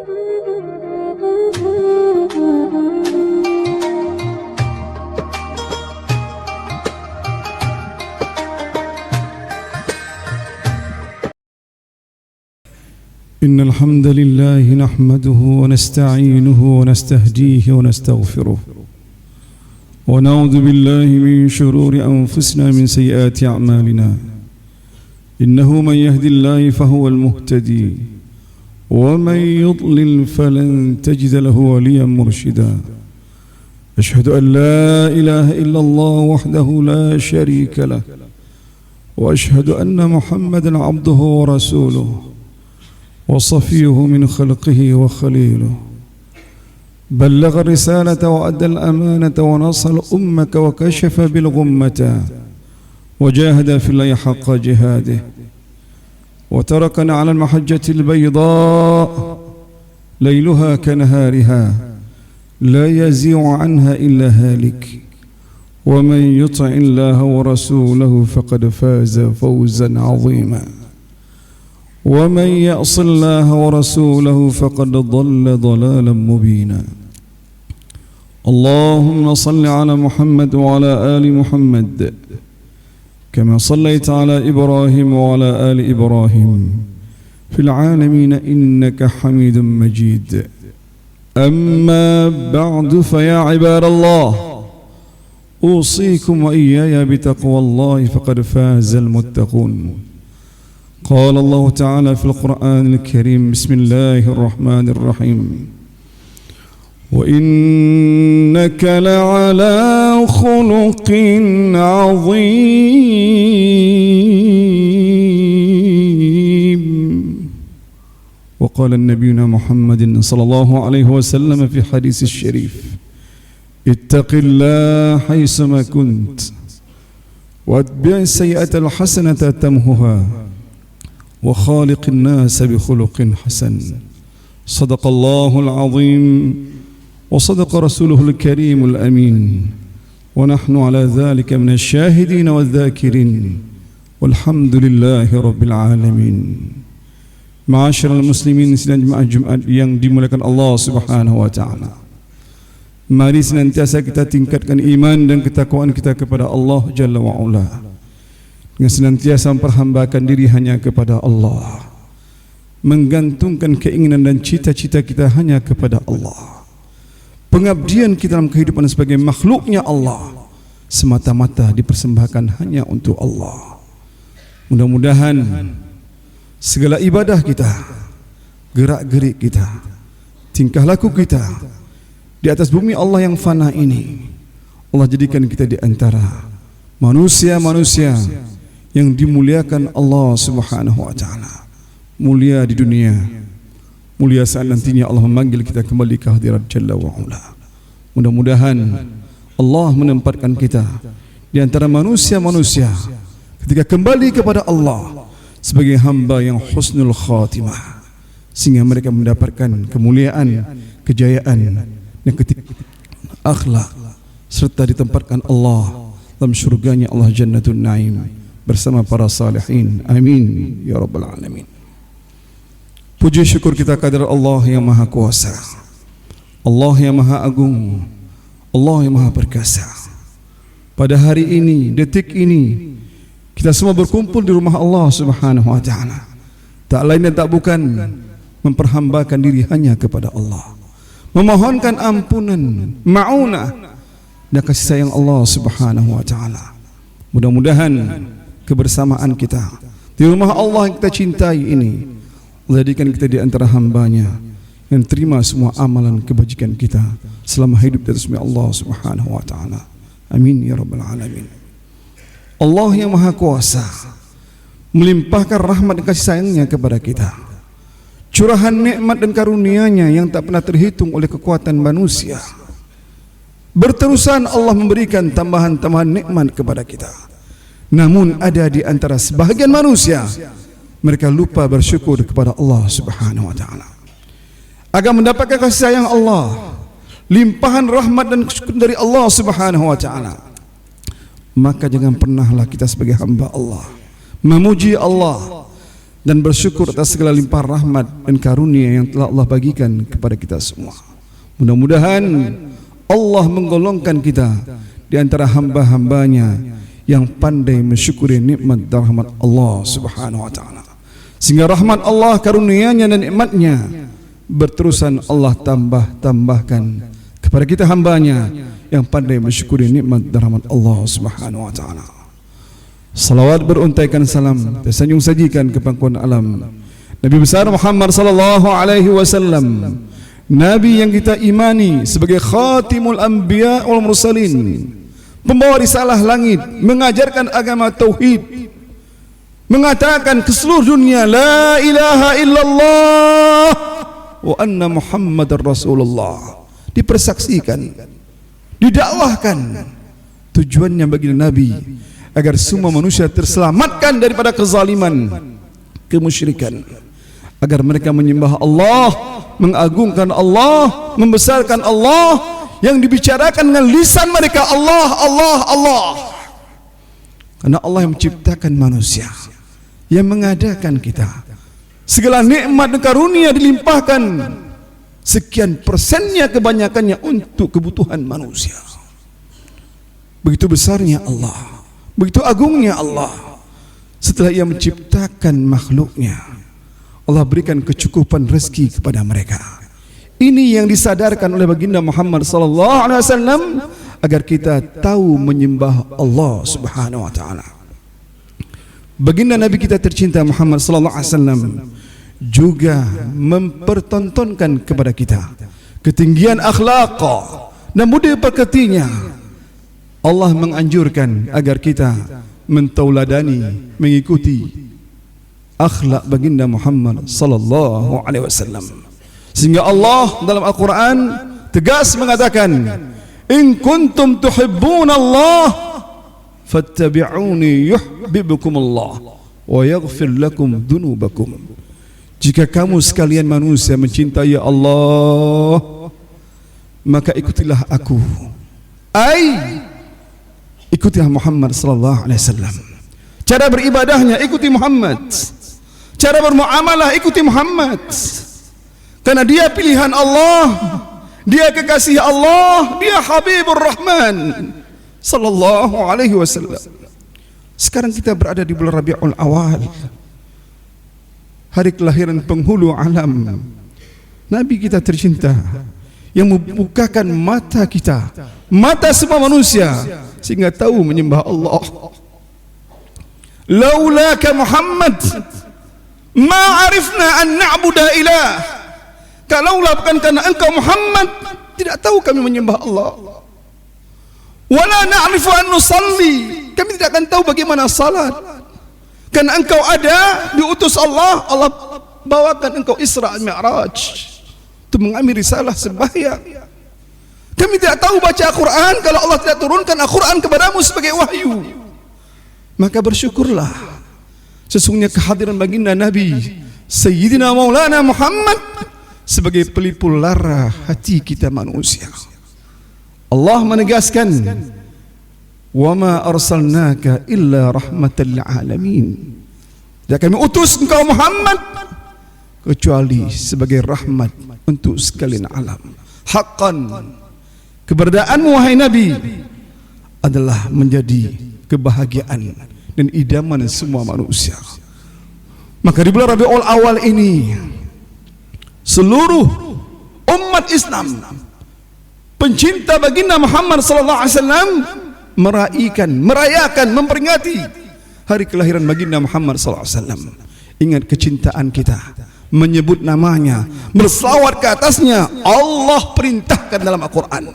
إن الحمد لله نحمده ونستعينه ونستهديه ونستغفره ونعوذ بالله من شرور أنفسنا من سيئات أعمالنا إنه من يهد الله فهو المهتدي ومن يضلل فلن تجد له وليا مرشدا أشهد أن لا إله إلا الله وحده لا شريك له وأشهد أن محمدا عبده ورسوله وصفيه من خلقه وخليله بلغ الرسالة وأدى الأمانة ونصر الأمة وكشف بالغمة وجاهد في الله حق جهاده وتركنا على المحجة البيضاء ليلها كنهارها لا يزيغ عنها إلا هالك ومن يطع الله ورسوله فقد فاز فوزا عظيما ومن يعص الله ورسوله فقد ضل ضلالا مبينا اللهم صل على محمد وعلى آل محمد كما صليت على إبراهيم وعلى آل إبراهيم في العالمين إنك حميد مجيد أما بعد فيا عباد الله أوصيكم وإياي بتقوى الله فقد فاز المتقون قال الله تعالى في القرآن الكريم بسم الله الرحمن الرحيم وإنك لعلى خلق عظيم وقال النبينا محمد صلى الله عليه وسلم في حديث الشريف اتق الله حيثما كنت واتبع السيئة الحسنة تمحها وخالق الناس بخلق حسن صدق الله العظيم وصدق رسوله الكريم الأمين ونحن على ذلك من الشاهدين والذاكرين والحمد لله رب العالمين. Ma'asyiral muslimin sidang jemaah Jumat yang dimuliakan Allah Subhanahu wa taala. Mari senantiasa kita tingkatkan iman dan ketakwaan kita kepada Allah Jalla wa Ala, dengan senantiasa memperhambakan diri hanya kepada Allah, menggantungkan keinginan dan cita-cita kita hanya kepada Allah, pengabdian kita dalam kehidupan sebagai makhluknya Allah semata-mata dipersembahkan hanya untuk Allah. Mudah-mudahan segala ibadah kita, gerak-gerik kita, tingkah laku kita di atas bumi Allah yang fana ini, Allah jadikan kita di antara manusia-manusia yang dimuliakan Allah Subhanahu wa taala. Mulia di dunia, mulia saat nantinya Allah memanggil kita kembali ke hadirat Jalla wa Ala. Mudah-mudahan Allah menempatkan kita di antara manusia-manusia ketika kembali kepada Allah sebagai hamba yang husnul khatimah, sehingga mereka mendapatkan kemuliaan, kejayaan dan akhlak, serta ditempatkan Allah dalam syurganya Allah Jannatul Naim bersama para salihin. Amin ya rabbal alamin. Puji syukur kita kepada Allah yang Maha Kuasa, Allah yang Maha Agung, Allah yang Maha Perkasa. Pada hari ini, detik ini, kita semua berkumpul di rumah Allah Subhanahu wa taala, tak lain dan tak bukan memperhambakan diri hanya kepada Allah, memohonkan ampunan, ma'unah dan kasih sayang Allah Subhanahu wa taala. Mudah-mudahan kebersamaan kita di rumah Allah yang kita cintai ini menjadikan kita di antara hambanya yang terima semua amalan kebajikan kita selama hidup di atas Allah Subhanahu wa taala. Amin ya rabbal alamin. Allah yang Maha Kuasa melimpahkan rahmat dan kasih sayangnya kepada kita, curahan nikmat dan karunia-Nya yang tak pernah terhitung oleh kekuatan manusia. Berterusan Allah memberikan tambahan-tambahan nikmat kepada kita. Namun ada di antara sebahagian manusia, mereka lupa bersyukur kepada Allah Subhanahu wa taala. Agar mendapatkan kasih sayang Allah, limpahan rahmat dan syukur dari Allah Subhanahu wa taala, maka jangan pernahlah kita sebagai hamba Allah memuji Allah dan bersyukur atas segala limpahan rahmat dan karunia yang telah Allah bagikan kepada kita semua. Mudah-mudahan Allah menggolongkan kita di antara hamba-hambanya yang pandai mensyukuri nikmat dan rahmat Allah Subhanahu wa taala. Sehingga rahmat Allah, karunia-Nya dan nikmat-Nya berterusan Allah tambahkan kepada kita hamba-Nya yang pandai mensyukuri nikmat dan rahmat Allah Subhanahu wa taala. Salawat beruntaikan salam tersanjung sajikan ke pangkuan alam Nabi besar Muhammad sallallahu alaihi wasallam, Nabi yang kita imani sebagai khatimul anbiya wal mursalin, pembawa risalah langit, mengajarkan agama tauhid, mengatakan ke seluruh dunia la ilaha illallah wa anna Muhammadar Rasulullah, dipersaksikan, didakwahkan. Tujuannya bagi Nabi agar semua manusia terselamatkan daripada kezaliman, kemusyrikan, agar mereka menyembah Allah, mengagungkan Allah, membesarkan Allah, yang dibicarakan dengan lisan mereka Allah, Allah, Allah. Karena Allah yang menciptakan manusia, yang mengadakan kita, segala nikmat dan karunia dilimpahkan, sekian persennya kebanyakannya untuk kebutuhan manusia. Begitu besarnya Allah, begitu agungnya Allah. Setelah Ia menciptakan makhluknya, Allah berikan kecukupan rezeki kepada mereka. Ini yang disadarkan oleh baginda Muhammad sallallahu alaihi wasallam agar kita tahu menyembah Allah Subhanahu wa taala. Baginda Nabi kita tercinta Muhammad sallallahu alaihi wasallam juga mempertontonkan kepada kita ketinggian akhlak dan budi pekertinya. Allah menganjurkan agar kita mentauladani, mengikuti akhlak baginda Muhammad sallallahu alaihi wasallam. Sehingga Allah dalam Al-Quran tegas mengatakan, in kuntum tuhibbuna Allah fattabi'uni yuhibbukum Allah wa yaghfir lakum dhunubakum. Jika kamu sekalian manusia mencintai Allah, maka ikutilah aku. Ikutilah Muhammad sallallahu alaihi wasallam. Cara beribadahnya ikuti Muhammad. Cara bermuamalah ikuti Muhammad. Karena dia pilihan Allah, dia kekasih Allah, dia Habibur Rahman sallallahu alaihi wasallam. Sekarang kita berada di bulan Rabiul Awal, hari kelahiran penghulu alam, Nabi kita tercinta yang membukakan mata kita, mata semua manusia, sehingga tahu menyembah Allah. Laulaka Muhammad ma arifna an na'budu ilah. Kalaulah bukan karena engkau Muhammad, tidak tahu kami menyembah Allah. Wala na'rifu an nusalli, kami tidak akan tahu bagaimana salat. Karena engkau ada, diutus Allah, Allah bawakan engkau Isra Mi'raj untuk mengambil risalah sembahyang. Kami tidak tahu baca Al-Quran kalau Allah tidak turunkan Al-Quran kepadamu sebagai wahyu. Maka bersyukurlah, sesungguhnya kehadiran baginda Nabi Sayyidina Maulana Muhammad sebagai pelipur lara hati kita manusia. Allah menegaskan, wa ma arsalnaka illa rahmatan lil alamin. Dan kami utus engkau Muhammad kecuali sebagai rahmat untuk sekalian alam. Haqqan, keberadaanmu wahai Nabi adalah menjadi kebahagiaan dan idaman semua manusia. Maka di bulan Rabiul Awal ini, seluruh umat Islam, pencinta baginda Muhammad sallallahu alaihi wasallam merayakan, memperingati hari kelahiran baginda Muhammad sallallahu alaihi wasallam. Ingat kecintaan kita, menyebut namanya, berselawat ke atasnya. Allah perintahkan dalam Al-Quran,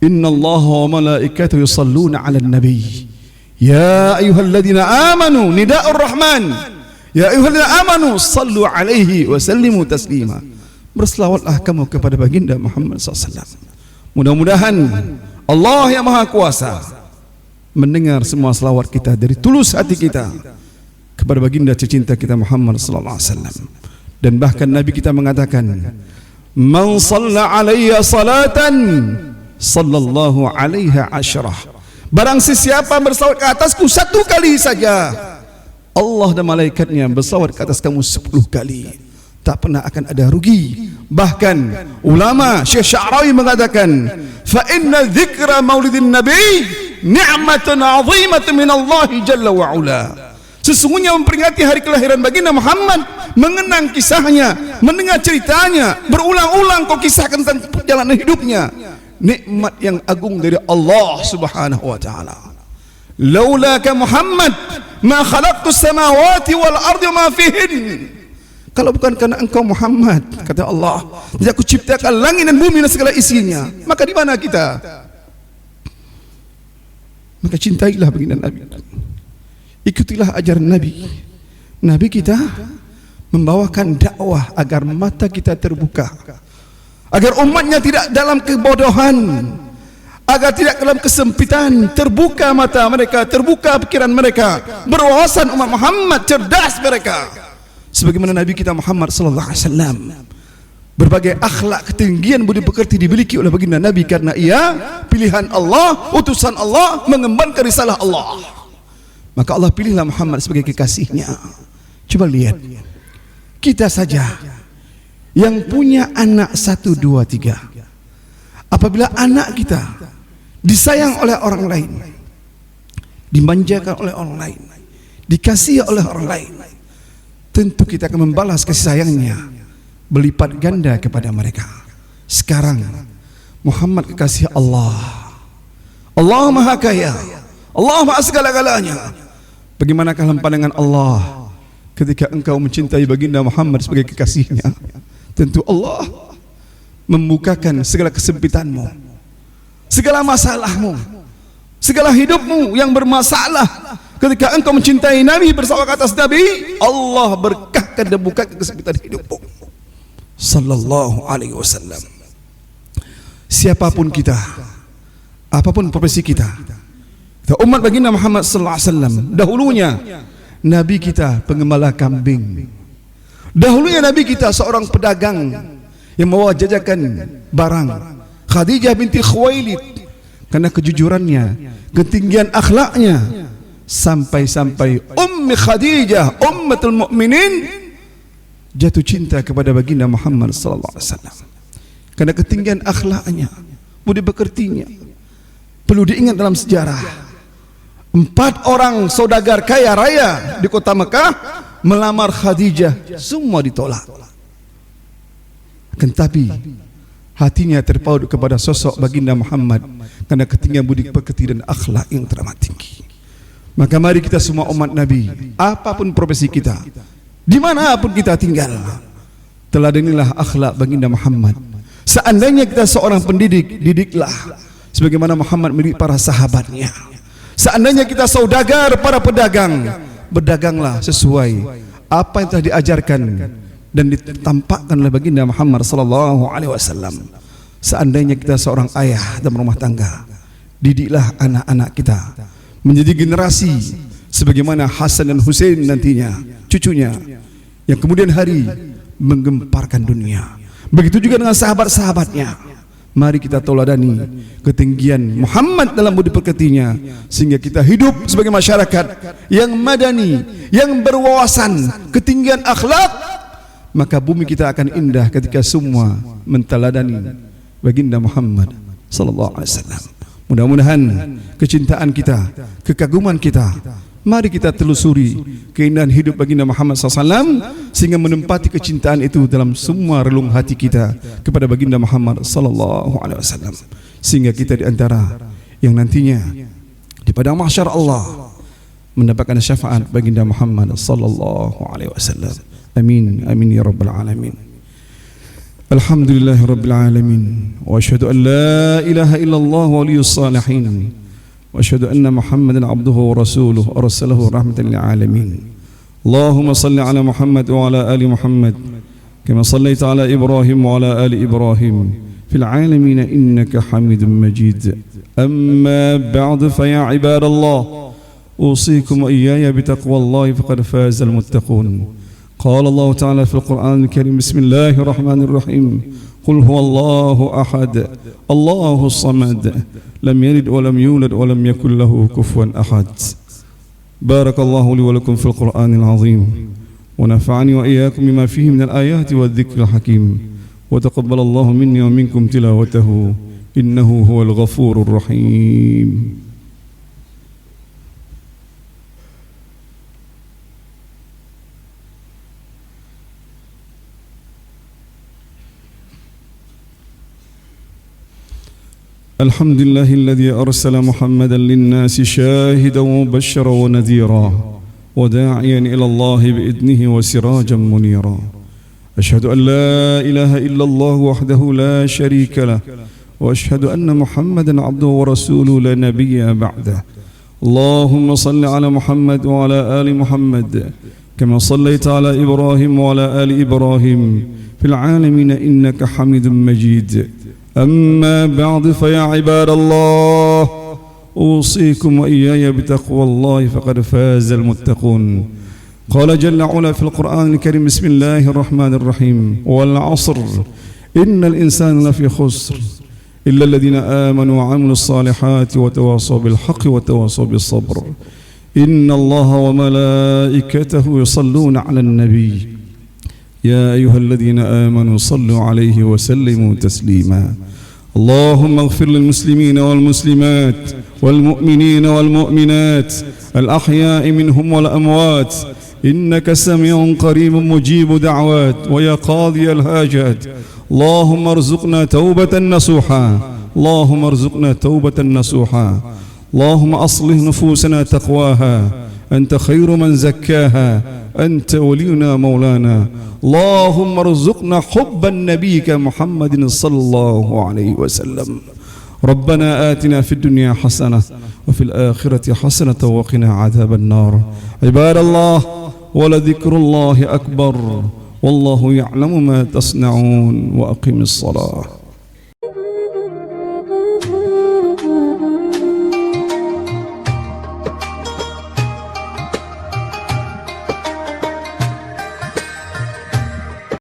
innallaha wa malaikatahu yusalluna 'alan nabi ya ayyuhalladzina amanu, nida'ur rahman, ya ayyuhalladzina amanu sallu alaihi wa sallimu taslima. Berselawatlah kamu kepada baginda Muhammad SAW. Mudah-mudahan Allah yang Maha Kuasa mendengar semua selawat kita dari tulus hati kita kepada baginda tercinta kita Muhammad SAW. Dan bahkan Nabi kita mengatakan, man shalla alayya salatan sallallahu alaiha asyrah. Barang siapa berselawat ke atasku satu kali saja, Allah dan malaikatnya bersalawat ke atas kamu 10 kali. Tak pernah akan ada rugi. Bahkan ulama Syekh Sya'rawi mengatakan, fa inna dzikra maulidin nabi ni'matun 'azimatun min Allah jalla wa ula. Sesungguhnya memperingati hari kelahiran baginda Muhammad, mengenang kisahnya, mendengar ceritanya, berulang-ulang kau kisahkan tentang perjalanan hidupnya, nikmat yang agung dari Allah Subhanahu wa taala. Laulaka Muhammad ma khalaqtus samawati wal ardi ma fihin. Kalau bukan karena engkau Muhammad, kata Allah, tidak aku ciptakan langit dan bumi dan segala isinya. Maka di mana kita? Maka cintailah baginda Nabi. Ikutilah ajaran Nabi. Nabi kita membawakan dakwah agar mata kita terbuka, agar umatnya tidak dalam kebodohan, agar tidak dalam kesempitan. Terbuka mata mereka, terbuka pikiran mereka, berwawasan umat Muhammad, cerdas mereka. Sebagaimana Nabi kita Muhammad sallallahu alaihi wasallam, berbagai akhlak ketinggian budi pekerti dimiliki oleh baginda Nabi karena ia pilihan Allah, utusan Allah, mengemban risalah Allah. Maka Allah pilihlah Muhammad sebagai kekasihnya. Coba lihat, kita saja yang punya anak 1, 2, 3, apabila anak kita disayang oleh orang lain, dimanjakan oleh orang lain, dikasihi oleh orang lain, tentu kita akan membalas kasih sayangnya berlipat ganda kepada mereka. Sekarang Muhammad kekasih Allah, Allah Maha Kaya, Allah Maha segala-galanya. Bagaimanakah pandangan Allah ketika engkau mencintai baginda Muhammad sebagai kekasihnya? Tentu Allah membukakan segala kesempitanmu, segala masalahmu, segala hidupmu yang bermasalah. Ketika engkau mencintai Nabi, bersalawat ke atas Nabi, Allah berkahkan dan bukakan kesempitan hidupmu. Sallallahu alaihi wasallam. Siapapun kita, apapun profesi kita, umat baginda Muhammad sallallahu alaihi wasallam, dahulunya Nabi kita pengembala kambing. Dahulunya Nabi kita seorang pedagang yang membawa jajakan barang. Khadijah binti Khuwailid, karena kejujurannya, ketinggian akhlaknya, sampai-sampai Ummi Khadijah, ummatul mukminin, jatuh cinta kepada baginda Muhammad sallallahu alaihi wasallam karena ketinggian akhlaknya, budi pekertinya. Perlu diingat dalam sejarah, 4 orang saudagar kaya raya di kota Mekah melamar Khadijah, semua ditolak. Akan tapi hatinya terpaut kepada sosok baginda Muhammad karena ketinggian budi pekerti dan akhlak yang teramat tinggi. Maka mari kita semua umat Nabi, apapun profesi kita, dimanapun kita tinggal, teladanilah akhlak baginda Muhammad. Seandainya kita seorang pendidik, didiklah sebagaimana Muhammad mendidik para sahabatnya. Seandainya kita saudagar, para pedagang, berdaganglah sesuai apa yang telah diajarkan dan ditampakkan oleh baginda Muhammad sallallahu alaihi wasallam. Seandainya kita seorang ayah dan rumah tangga, didiklah anak-anak kita menjadi generasi sebagaimana Hasan dan Husain nantinya, cucunya, yang kemudian hari menggemparkan dunia. Begitu juga dengan sahabat-sahabatnya. Mari kita tauladani ketinggian Muhammad dalam budi pekertinya, sehingga kita hidup sebagai masyarakat yang madani, yang berwawasan, ketinggian akhlak. Maka bumi kita akan indah ketika semua menteladani baginda Muhammad sallallahu alaihi wasallam. Mudah-mudahan kecintaan kita, kekaguman kita, mari kita telusuri keindahan hidup baginda Muhammad SAW, sehingga menempati kecintaan itu dalam semua relung hati kita kepada baginda Muhammad SAW, sehingga kita di antara yang nantinya di padang mahsyar Allah mendapatkan syafaat baginda Muhammad SAW. Amin, amin ya rabbal alamin. Alhamdulillah rabbil alamin, wa asyhadu an la ilaha illallah waliyus salihin, wa asyhadu anna Muhammadan abduhu wa rasuluhu arsalahu rahmatan lil alamin. Allahumma salli ala Muhammad wa ala ali Muhammad kama sallaita ala Ibrahim wa ala ali Ibrahim fil alamin innaka Hamidum Majid. Amma ba'du, fa ya ibadallah, usikum wa iyaya bitaqwallahi faqad fazal muttaqun. قال الله تعالى في القرآن الكريم: بسم الله الرحمن الرحيم قل هو الله أحد الله الصمد لم يلد ولم يولد ولم يكن له كفوا أحد. بارك الله لي ولكم في القرآن العظيم ونفعني وإياكم بما فيه من الآيات والذكر الحكيم وتقبل الله مني ومنكم تلاوته إنه هو الغفور الرحيم. الحمد لله الذي أرسل محمدا للناس شاهدا ومبشرا ونذيرا وداعيا إلى الله بإذنه وسراجا منيرا. أشهد أن لا إله إلا الله وحده لا شريك له وأشهد أن محمدا عبده ورسوله لا نبي بعده. اللهم صل على محمد وعلى آل محمد كما صليت على إبراهيم وعلى آل إبراهيم في العالمين إنك حميد مجيد. أما بعد فيا عباد الله أوصيكم وإياي بتقوى الله فقد فاز المتقون. قال جل وعلا في القرآن الكريم بسم الله الرحمن الرحيم والعصر إن الإنسان لفي خسر إلا الذين آمنوا وعملوا الصالحات وتواصوا بالحق وتواصوا بالصبر إن الله وملائكته يصلون على النبي يا أيها الذين آمنوا صلوا عليه وسلموا تسليما. اللهم اغفر للمسلمين والمسلمات والمؤمنين والمؤمنات الأحياء منهم والأموات إنك سميع قريب مجيب دعوات ويا قاضي الحاجات. اللهم ارزقنا توبة نصوحا اللهم ارزقنا توبة نصوحا. اللهم أصلح نفوسنا تقواها أنت خير من زكاها أنت ولينا مولانا. اللهم ارزقنا حب نبيك محمد صلى الله عليه وسلم. ربنا آتنا في الدنيا حسنة وفي الآخرة حسنة وقنا عذاب النار. عباد الله ولذكر الله أكبر والله يعلم ما تصنعون وأقم الصلاة.